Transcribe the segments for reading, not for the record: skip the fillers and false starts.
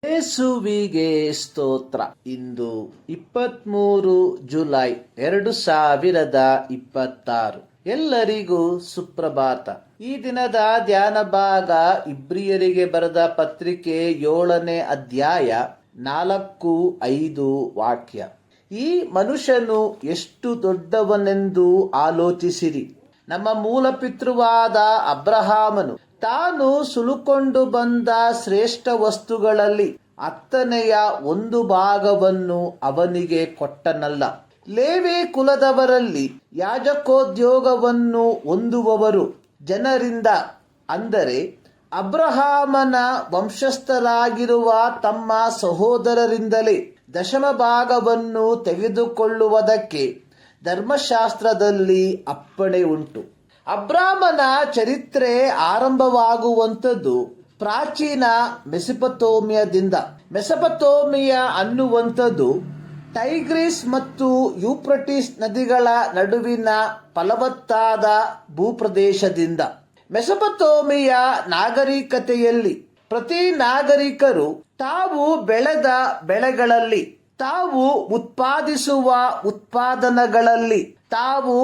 ಯೇಸುವಿಗೆ ಸ್ತೋತ್ರ. ಇಂದು 23 ಜುಲೈ 2026. ಎಲ್ಲರಿಗೂ ಸುಪ್ರಭಾತ. ಈ ದಿನದ ಧ್ಯಾನ ಭಾಗ ಇಬ್ರಿಯರಿಗೆ ಬರೆದ ಪತ್ರಿಕೆ 7ನೇ ಅಧ್ಯಾಯ 4-5 ವಾಕ್ಯ. ಈ ಮನುಷ್ಯನು ಎಷ್ಟು ದೊಡ್ಡವನೆಂದು ಆಲೋಚಿಸಿರಿ. ನಮ್ಮ ಮೂಲ ಪಿತೃವಾದ ಅಬ್ರಹಾಮನು ತಾನು ಸುಲುಕೊಂಡು ಬಂದ ಶ್ರೇಷ್ಠ ವಸ್ತುಗಳಲ್ಲಿ 10ನೆಯ 1 ಭಾಗವನ್ನು ಅವನಿಗೆ ಕೊಟ್ಟನಲ್ಲ. ಲೇವಿ ಕುಲದವರಲ್ಲಿ ಯಾಜಕೋದ್ಯೋಗವನ್ನು ಹೊಂದುವವರು ಜನರಿಂದ, ಅಂದರೆ ಅಬ್ರಹಾಮನ ವಂಶಸ್ಥರಾಗಿರುವ ತಮ್ಮ ಸಹೋದರರಿಂದಲೇ ದಶಮ ಭಾಗವನ್ನು ತೆಗೆದುಕೊಳ್ಳುವುದಕ್ಕೆ ಧರ್ಮಶಾಸ್ತ್ರದಲ್ಲಿ ಅಪ್ಪಣೆ ಉಂಟು. ಅಬ್ರಾಮನ ಚರಿತ್ರೆ ಆರಂಭವಾಗುವಂಥದ್ದು ಪ್ರಾಚೀನ ಮೆಸೊಪೊತಾಮಿಯಾದಿಂದ. ಮೆಸೊಪೊತಾಮಿಯಾ ಅನ್ನುವಂಥದ್ದು ಟೈಗ್ರಿಸ್ ಮತ್ತು ಯೂಫ್ರಟಿಸ್ ನದಿಗಳ ನಡುವಿನ ಫಲವತ್ತಾದ ಭೂಪ್ರದೇಶದಿಂದ. ಮೆಸೊಪೊತಾಮಿಯಾ ನಾಗರಿಕತೆಯಲ್ಲಿ ಪ್ರತಿ ನಾಗರಿಕರು ತಾವು ಬೆಳೆದ ಬೆಳೆಗಳಲ್ಲಿ, ತಾವು ಉತ್ಪಾದಿಸುವ ಉತ್ಪಾದನೆಗಳಲ್ಲಿ, ತಾವು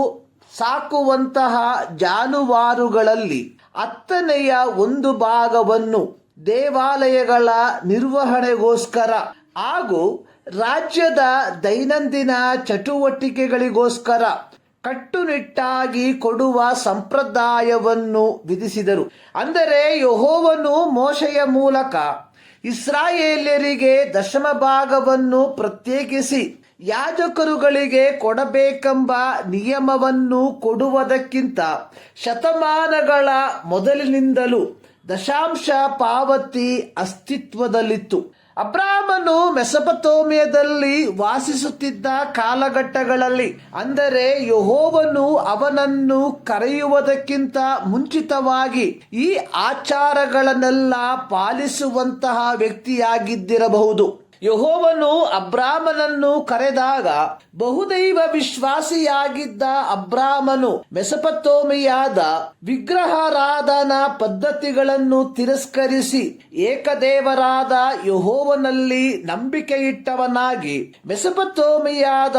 ಸಾಕುವಂತಹ ಜಾನುವಾರುಗಳಲ್ಲಿ 10ನೆಯ 1 ಭಾಗವನ್ನು ದೇವಾಲಯಗಳ ನಿರ್ವಹಣೆಗೋಸ್ಕರ ಹಾಗೂ ರಾಜ್ಯದ ದೈನಂದಿನ ಚಟುವಟಿಕೆಗಳಿಗೋಸ್ಕರ ಕಟ್ಟುನಿಟ್ಟಾಗಿ ಕೊಡುವ ಸಂಪ್ರದಾಯವನ್ನು ವಿಧಿಸಿದರು. ಅಂದರೆ ಯೆಹೋವನು ಮೋಶೆಯ ಮೂಲಕ ಇಸ್ರಾಯೇಲ್ಯರಿಗೆ ದಶಮ ಭಾಗವನ್ನು ಪ್ರತ್ಯೇಕಿಸಿ ಯಾಜಕರುಗಳಿಗೆ ಕೊಡಬೇಕೆಂಬ ನಿಯಮವನ್ನು ಕೊಡುವುದಕ್ಕಿಂತ ಶತಮಾನಗಳ ಮೊದಲಿನಿಂದಲೂ ದಶಾಂಶ ಪಾವತಿ ಅಸ್ತಿತ್ವದಲ್ಲಿತ್ತು. ಅಬ್ರಾಮನು ಮೆಸೊಪೊತಾಮಿಯಾದಲ್ಲಿ ವಾಸಿಸುತ್ತಿದ್ದ ಕಾಲಘಟ್ಟಗಳಲ್ಲಿ, ಅಂದರೆ ಯೆಹೋವನು ಅವನನ್ನು ಕರೆಯುವುದಕ್ಕಿಂತ ಮುಂಚಿತವಾಗಿ ಈ ಆಚಾರಗಳನ್ನೆಲ್ಲ ಪಾಲಿಸುವಂತಹ ವ್ಯಕ್ತಿಯಾಗಿದ್ದಿರಬಹುದು. ಯೆಹೋವನು ಅಬ್ರಾಮನನ್ನು ಕರೆದಾಗ ಬಹುದೈವ ವಿಶ್ವಾಸಿಯಾಗಿದ್ದ ಅಬ್ರಾಮನು ಮೆಸೊಪೊತಾಮಿಯಾದ ವಿಗ್ರಹಾರಾಧನಾ ಪದ್ಧತಿಗಳನ್ನು ತಿರಸ್ಕರಿಸಿ ಏಕದೇವರಾದ ಯೆಹೋವನಲ್ಲಿ ನಂಬಿಕೆಯಿಟ್ಟವನಾಗಿ ಮೆಸೊಪೊತಾಮಿಯಾದ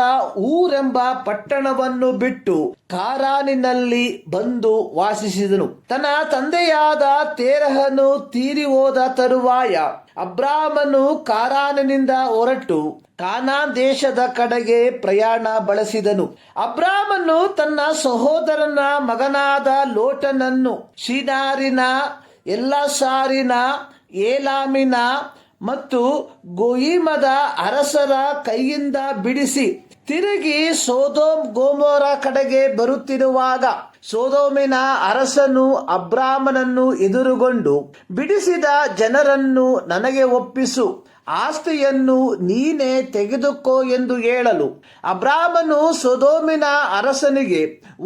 ಊರೆಂಬ ಪಟ್ಟಣವನ್ನು ಬಿಟ್ಟು ಕಾರಾನಿನಲ್ಲಿ ಬಂದು ವಾಸಿಸಿದನು. ತನ್ನ ತಂದೆಯಾದ ತೇರಹನು ತೀರಿ ಹೋದ ತರುವಾಯ ಅಬ್ರಾಮನು ಕಾರಾನಿನಿಂದ ಹೊರಟು ಕಾನಾನ್ ದೇಶದ ಕಡೆಗೆ ಪ್ರಯಾಣ ಬಳಸಿದನು. ಅಬ್ರಾಮನು ತನ್ನ ಸಹೋದರನ ಮಗನಾದ ಲೋಟನನ್ನು ಶಿನಾರಿನ, ಎಲ್ಲಸಾರಿನ, ಏಲಾಮಿನ ಮತ್ತು ಗೋಯಿಮದ ಅರಸರ ಕೈಯಿಂದ ಬಿಡಿಸಿ ತಿರುಗಿ ಸೊದೋಮ್ ಗೊಮೋರ ಕಡೆಗೆ ಬರುತ್ತಿರುವಾಗ ಸೊದೋಮಿನ ಅರಸನು ಅಬ್ರಾಮನನ್ನು ಎದುರುಗೊಂಡು, ಬಿಡಿಸಿದ ಜನರನ್ನು ನನಗೆ ಒಪ್ಪಿಸು, ಆಸ್ತಿಯನ್ನು ನೀನೇ ತೆಗೆದುಕೋ ಎಂದು ಹೇಳಲು, ಅಬ್ರಾಮನು ಸೊದೋಮಿನ ಅರಸನಿಗೆ,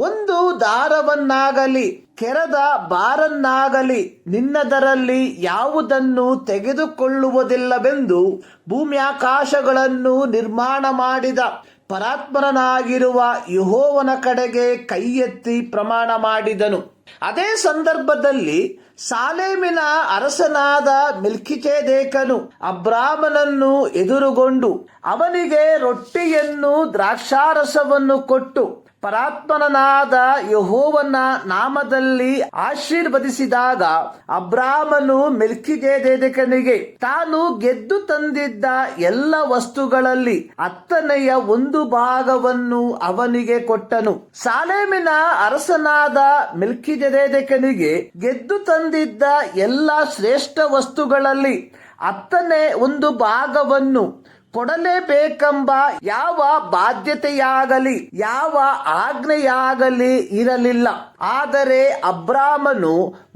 ಒಂದು ದಾರವನ್ನಾಗಲಿ ಕೆರದ ಬಾರನ್ನಾಗಲಿ ನಿನ್ನದರಲ್ಲಿ ಯಾವುದನ್ನು ತೆಗೆದುಕೊಳ್ಳುವುದಿಲ್ಲವೆಂದು ಭೂಮ್ಯಾಕಾಶಗಳನ್ನು ನಿರ್ಮಾಣ ಮಾಡಿದ ಪರಾತ್ಪರನಾಗಿರುವ ಯೆಹೋವನ ಕಡೆಗೆ ಕೈ ಎತ್ತಿ ಪ್ರಮಾಣ ಮಾಡಿದನು. ಅದೇ ಸಂದರ್ಭದಲ್ಲಿ ಸಾಲೇಮಿನ ಅರಸನಾದ ಮೆಲ್ಕಿಚೆದೇಕನು ಅಬ್ರಾಮನನ್ನು ಎದುರುಗೊಂಡು ಅವನಿಗೆ ರೊಟ್ಟಿಯನ್ನು ದ್ರಾಕ್ಷಾರಸವನ್ನು ಕೊಟ್ಟು ಪರಾತ್ಮನಾದ ಯೆಹೋವನ ನಾಮದಲ್ಲಿ ಆಶೀರ್ವದಿಸಿದಾಗ ಅಬ್ರಾಮನು ಮೆಲ್ಕಿಚೆದೇಕನಿಗೆ ತಾನು ಗೆದ್ದು ತಂದಿದ್ದ ಎಲ್ಲ ವಸ್ತುಗಳಲ್ಲಿ 10ನೆಯ 1 ಭಾಗವನ್ನು ಅವನಿಗೆ ಕೊಟ್ಟನು. ಸಾಲೇಮಿನ ಅರಸನಾದ ಮೆಲ್ಕಿಚೆದೇಕನಿಗೆ ಗೆದ್ದು ತಂದಿದ್ದ ಎಲ್ಲ ಶ್ರೇಷ್ಠ ವಸ್ತುಗಳಲ್ಲಿ 10ನೇ 1 ಭಾಗವನ್ನು ಕೊಡಲೇಬೇಕೆಂಬ ಯಾವ ಬಾಧ್ಯತೆಯಾಗಲಿ ಯಾವ ಆಜ್ಞೆಯಾಗಲಿ ಇರಲಿಲ್ಲ. ಆದರೆ ಅಬ್ರಾಮನು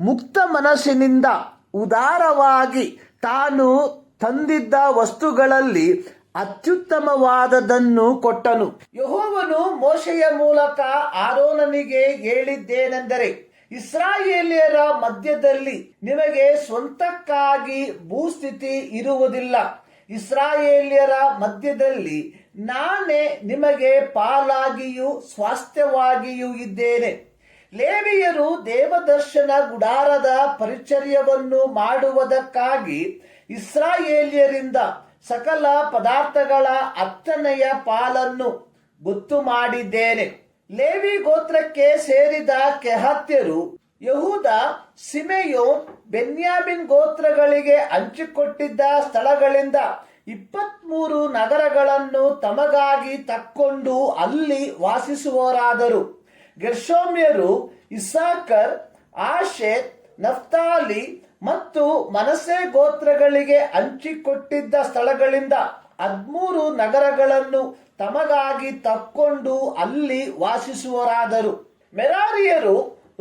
ಮುಕ್ತ ಮನಸ್ಸಿನಿಂದ ಉದಾರವಾಗಿ ತಾನು ತಂದಿದ್ದ ವಸ್ತುಗಳಲ್ಲಿ ಅತ್ಯುತ್ತಮವಾದದನ್ನು ಕೊಟ್ಟನು. ಯೆಹೋವನು ಮೋಶೆಯ ಮೂಲಕ ಆರೋನನಿಗೆ ಹೇಳಿದ್ದೇನೆಂದರೆ, ಇಸ್ರಾಯೇಲ್ಯರ ಮಧ್ಯದಲ್ಲಿ ನಿಮಗೆ ಸ್ವಂತಕ್ಕಾಗಿ ಭೂಸ್ಥಿತಿ ಇರುವುದಿಲ್ಲ. ಇಸ್ರಾಯೇಲ್ಯರ ಮಧ್ಯದಲ್ಲಿ ನಾನೇ ನಿಮಗೆ ಪಾಲಾಗಿಯೂ ಸ್ವಾಸ್ಥ್ಯವಾಗಿಯೂ ಇದ್ದೇನೆ. ಲೇವಿಯರು ದೇವದರ್ಶನ ಗುಡಾರದ ಪರಿಚರ್ಯವನ್ನು ಮಾಡುವುದಕ್ಕಾಗಿ ಇಸ್ರಾಯೇಲ್ಯರಿಂದ ಸಕಲ ಪದಾರ್ಥಗಳ 10ನೆಯ ಪಾಲನ್ನು ಗೊತ್ತು ಮಾಡಿದ್ದೇನೆ. ಲೇವಿ ಗೋತ್ರಕ್ಕೆ ಸೇರಿದ ಕೆಹಾತ್ಯರು ಯಹೂದ, ಸಿಮೆಯೋನ್, ಬೆನ್ಯಾಮಿನ್ ಗೋತ್ರಗಳಿಗೆ ಹಂಚಿಕೊಟ್ಟಿದ್ದ ಸ್ಥಳಗಳಿಂದ 23 ನಗರಗಳನ್ನು ತಮಗಾಗಿ ತಕ್ಕೊಂಡು ಅಲ್ಲಿ ವಾಸಿಸುವವರಾದರು. ಗೆರ್ಷೋಮ್ಯರು ಇಸ್ಸಾಕರ್, ಆಶೇರ್, ನಫ್ತಾಲಿ ಮತ್ತು ಮನಸ್ಸೆ ಗೋತ್ರಗಳಿಗೆ ಹಂಚಿಕೊಟ್ಟಿದ್ದ ಸ್ಥಳಗಳಿಂದ 13 ನಗರಗಳನ್ನು ತಮಗಾಗಿ ತಕ್ಕೊಂಡು ಅಲ್ಲಿ ವಾಸಿಸುವವರಾದರು. ಮೆರಾರಿಯರು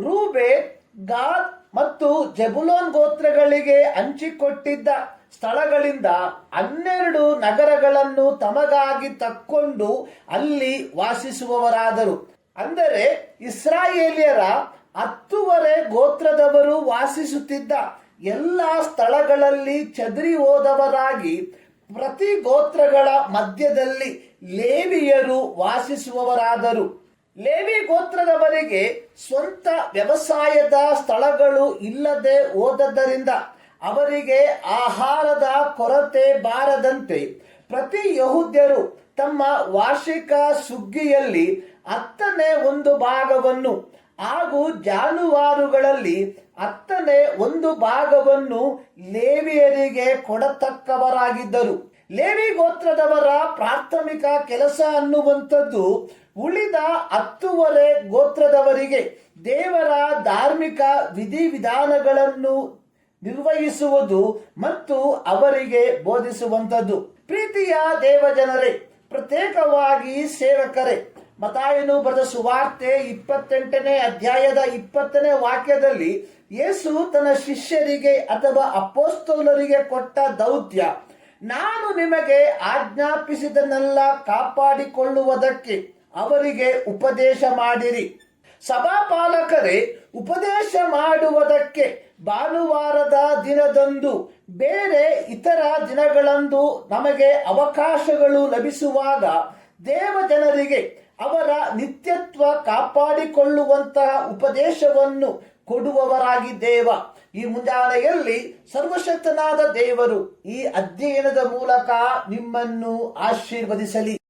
ರೂಬೇನ್, ಗಾದ್ ಮತ್ತು ಜೆಬುಲೋನ್ ಗೋತ್ರಗಳಿಗೆ ಹಂಚಿಕೊಟ್ಟಿದ್ದ ಸ್ಥಳಗಳಿಂದ 12 ನಗರಗಳನ್ನು ತಮಗಾಗಿ ತಕ್ಕೊಂಡು ಅಲ್ಲಿ ವಾಸಿಸುವವರಾದರು. ಅಂದರೆ ಇಸ್ರಾಯೇಲ್ಯರ 10 ಗೋತ್ರದವರು ವಾಸಿಸುತ್ತಿದ್ದ ಎಲ್ಲ ಸ್ಥಳಗಳಲ್ಲಿ ಚದರಿ ಹೋದವರಾಗಿ ಪ್ರತಿ ಗೋತ್ರಗಳ ಮಧ್ಯದಲ್ಲಿ ಲೇವಿಯರು ವಾಸಿಸುವವರಾದರು. ಲೇವಿ ಗೋತ್ರದವರಿಗೆ ಸ್ವಂತ ವ್ಯವಸಾಯದ ಸ್ಥಳಗಳು ಇಲ್ಲದೆ ಹೋದದ್ದರಿಂದ ಅವರಿಗೆ ಆಹಾರದ ಕೊರತೆ ಬಾರದಂತೆ ಪ್ರತಿ ಯಹೂದ್ಯರು ತಮ್ಮ ವಾರ್ಷಿಕ ಸುಗ್ಗಿಯಲ್ಲಿ 10ನೇ 1 ಭಾಗವನ್ನು ಹಾಗೂ ಜಾನುವಾರುಗಳಲ್ಲಿ 10ನೇ 1 ಭಾಗವನ್ನು ಲೇವಿಯರಿಗೆ ಕೊಡತಕ್ಕವರಾಗಿದ್ದರು. ಲೇವಿ ಗೋತ್ರದವರ ಪ್ರಾಥಮಿಕ ಕೆಲಸ ಅನ್ನುವಂಥದ್ದು ಉಳಿದ 10 ಗೋತ್ರದವರಿಗೆ ದೇವರ ಧಾರ್ಮಿಕ ವಿಧಿವಿಧಾನಗಳನ್ನು ನಿರ್ವಹಿಸುವುದು ಮತ್ತು ಅವರಿಗೆ ಬೋಧಿಸುವಂಥದ್ದು. ಪ್ರೀತಿಯ ದೇವಜನರೇ, ಪ್ರತ್ಯೇಕವಾಗಿ ಸೇವಕರೇ, ಮತ್ತಾಯನು ಬರೆದ ಸುವಾರ್ತೆ 28ನೇ ಅಧ್ಯಾಯದ 20ನೇ ವಾಕ್ಯದಲ್ಲಿ ಯೇಸು ತನ್ನ ಶಿಷ್ಯರಿಗೆ ಅಥವಾ ಅಪೊಸ್ತಲರಿಗೆ ಕೊಟ್ಟ ದೌತ್ಯ, ನಾನು ನಿಮಗೆ ಆಜ್ಞಾಪಿಸಿದನ್ನೆಲ್ಲ ಕಾಪಾಡಿಕೊಳ್ಳುವುದಕ್ಕೆ ಅವರಿಗೆ ಉಪದೇಶ ಮಾಡಿರಿ. ಸಭಾಪಾಲಕರೇ, ಉಪದೇಶ ಮಾಡುವುದಕ್ಕೆ ಭಾನುವಾರದ ದಿನದಂದು ಬೇರೆ ಇತರ ದಿನಗಳಂದು ನಮಗೆ ಅವಕಾಶಗಳು ಲಭಿಸುವಾಗ ದೇವಜನರಿಗೆ ಅವರ ನಿತ್ಯತ್ವ ಕಾಪಾಡಿಕೊಳ್ಳುವಂತಹ ಉಪದೇಶವನ್ನು ಕೊಡುವವರಾಗಿದ್ದೇವ. ಈ ಮುಂಜಾನೆಯಲ್ಲಿ ಸರ್ವಶಕ್ತನಾದ ದೇವರು ಈ ಅಧ್ಯಯನದ ಮೂಲಕ ನಿಮ್ಮನ್ನು ಆಶೀರ್ವದಿಸಲಿ.